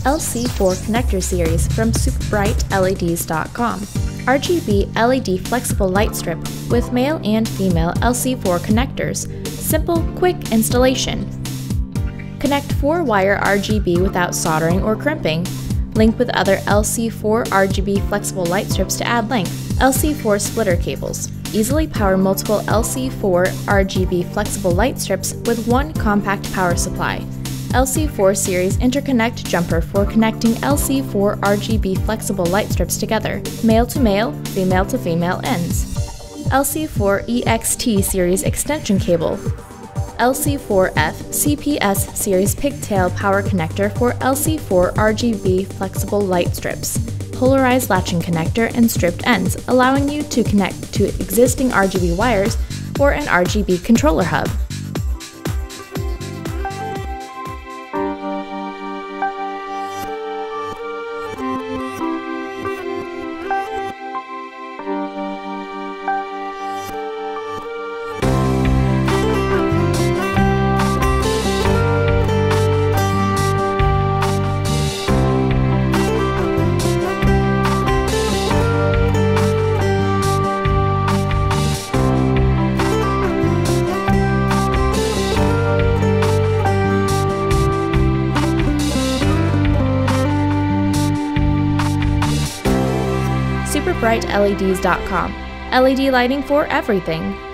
LC4 connector series from superbrightleds.com. RGB LED flexible light strip with male and female LC4 connectors. Simple, quick installation. Connect 4-wire RGB without soldering or crimping. Link with other LC4 RGB flexible light strips to add length. LC4 splitter cables. Easily power multiple LC4 RGB flexible light strips with one compact power supply. LC4 series interconnect jumper for connecting LC4 RGB flexible light strips together. Male to male, female to female ends. LC4 EXT series extension cable. LC4F CPS series pigtail power connector for LC4 RGB flexible light strips. Polarized latching connector and stripped ends, allowing you to connect to existing RGB wires or an RGB controller hub. superbrightleds.com. LED lighting for everything.